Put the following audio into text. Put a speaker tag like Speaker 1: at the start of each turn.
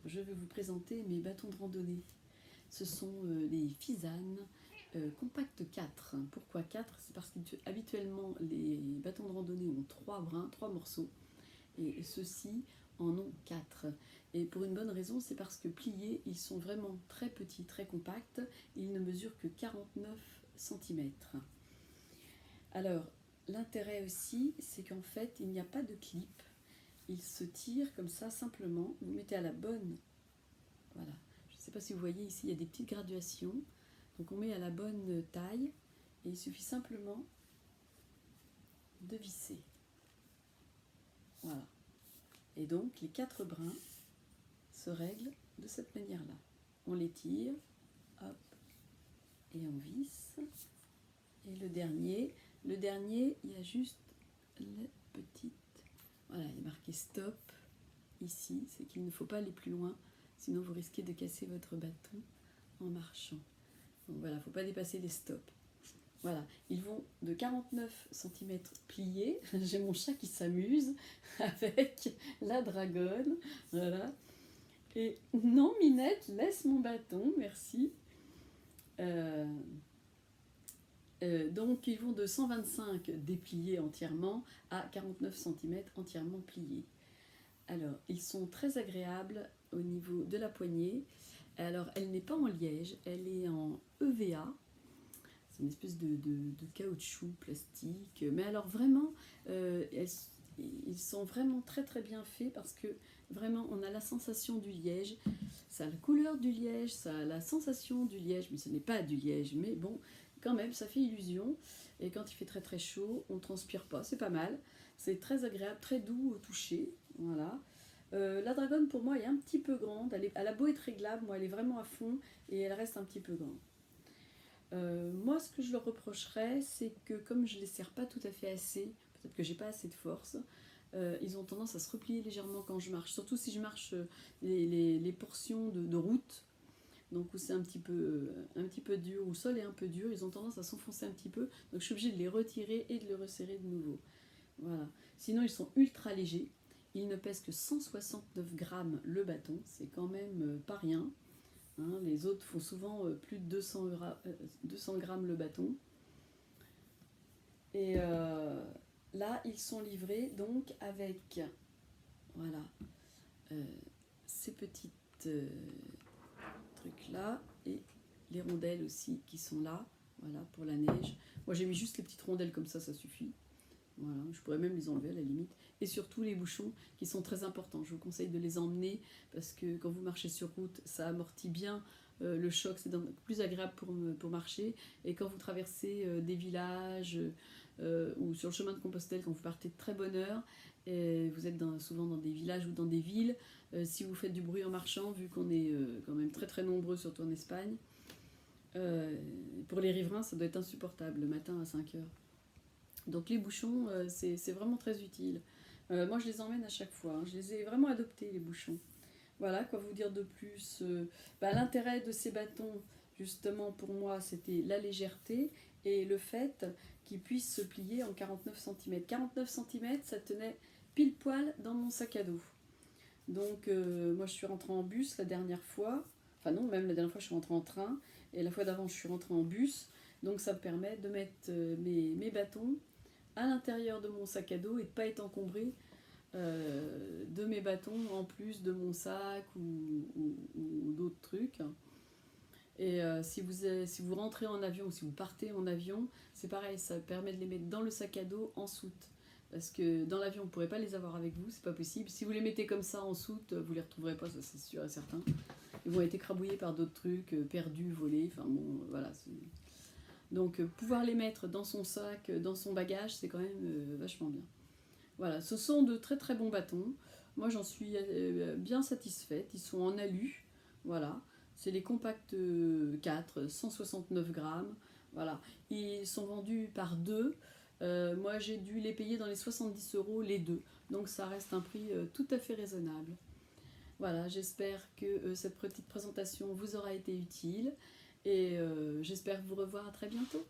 Speaker 1: je vais vous présenter mes bâtons de randonnée. Ce sont les Fizan Compact 4. Pourquoi 4? C'est parce qu'habituellement les bâtons de randonnée ont 3 brins, 3 morceaux, et ceux-ci en ont 4. Et pour une bonne raison, c'est parce que pliés, ils sont vraiment très petits, très compacts. Ils ne mesurent que 49 cm. Alors, l'intérêt aussi, c'est qu'en fait, il n'y a pas de clip. Il se tire comme ça simplement. Vous mettez à la bonne. Voilà. Je ne sais pas si vous voyez ici, il y a des petites graduations. Donc on met à la bonne taille et il suffit simplement de visser. Voilà. Et donc les 4 brins se règlent de cette manière-là. On les tire, hop, et on visse. Et le dernier, il y a juste les petites. Voilà, il est marqué stop ici, c'est qu'il ne faut pas aller plus loin, sinon vous risquez de casser votre bâton en marchant. Donc voilà, il ne faut pas dépasser les stops. Voilà, ils vont de 49 cm pliés. J'ai mon chat qui s'amuse avec la dragonne. Voilà. Et non, Minette, laisse mon bâton, merci. Donc ils vont de 125 dépliés entièrement à 49 cm entièrement pliés. Alors, ils sont très agréables au niveau de la poignée. Alors, elle n'est pas en liège, elle est en EVA. C'est une espèce de caoutchouc plastique. Mais alors, vraiment, ils sont vraiment très très bien faits parce que vraiment, on a la sensation du liège. Ça a la couleur du liège, ça a la sensation du liège, mais ce n'est pas du liège. Mais bon, quand même, ça fait illusion. Et quand il fait très très chaud, on ne transpire pas, c'est pas mal. C'est très agréable, très doux au toucher. Voilà. La dragonne pour moi est un petit peu grande, elle a beau être réglable, moi elle est vraiment à fond et elle reste un petit peu grande. Moi ce que je leur reprocherais, c'est que comme je ne les serre pas tout à fait assez, peut-être que j'ai pas assez de force, ils ont tendance à se replier légèrement quand je marche, surtout si je marche les portions de route, donc où c'est un petit peu dur, où le sol est un peu dur, ils ont tendance à s'enfoncer un petit peu, donc je suis obligée de les retirer et de les resserrer de nouveau. Voilà. Sinon ils sont ultra légers. Il ne pèse que 169 grammes le bâton, c'est quand même pas rien. Hein, les autres font souvent plus de 200 grammes le bâton. Et là, ils sont livrés donc avec voilà, ces petites trucs là et les rondelles aussi qui sont là, voilà, pour la neige. Moi j'ai mis juste les petites rondelles comme ça suffit. Voilà, je pourrais même les enlever à la limite. Et surtout les bouchons qui sont très importants. Je vous conseille de les emmener parce que quand vous marchez sur route, ça amortit bien le choc, c'est plus agréable pour marcher. Et quand vous traversez des villages ou sur le chemin de Compostelle, quand vous partez de très bonne heure, et vous êtes souvent dans des villages ou dans des villes, si vous faites du bruit en marchant, vu qu'on est quand même très très nombreux, surtout en Espagne, pour les riverains, ça doit être insupportable le matin à 5 heures. Donc les bouchons, c'est vraiment très utile. Moi, je les emmène à chaque fois. Hein. Je les ai vraiment adoptés, les bouchons. Voilà, quoi vous dire de plus. L'intérêt de ces bâtons, justement, pour moi, c'était la légèreté et le fait qu'ils puissent se plier en 49 cm. 49 cm, ça tenait pile poil dans mon sac à dos. Donc, moi, je suis rentrée en bus la dernière fois. Enfin non, même la dernière fois, je suis rentrée en train. Et la fois d'avant, je suis rentrée en bus. Donc, ça me permet de mettre mes bâtons à l'intérieur de mon sac à dos et de ne pas être encombré de mes bâtons en plus de mon sac ou d'autres trucs. Et si vous rentrez en avion ou si vous partez en avion, c'est pareil, ça permet de les mettre dans le sac à dos en soute. Parce que dans l'avion, vous ne pourrez pas les avoir avec vous, c'est pas possible. Si vous les mettez comme ça en soute, vous les retrouverez pas, ça c'est sûr et certain. Ils vont être écrabouillés par d'autres trucs, perdus, volés, enfin bon, voilà. Donc pouvoir les mettre dans son sac, dans son bagage, c'est quand même vachement bien. Voilà, ce sont de très très bons bâtons. Moi j'en suis bien satisfaite. Ils sont en alu. Voilà. C'est les Compact 4, 169 grammes. Voilà. Ils sont vendus par deux. Moi j'ai dû les payer dans les 70 € les deux. Donc ça reste un prix tout à fait raisonnable. Voilà, j'espère que cette petite présentation vous aura été utile. Et j'espère vous revoir à très bientôt.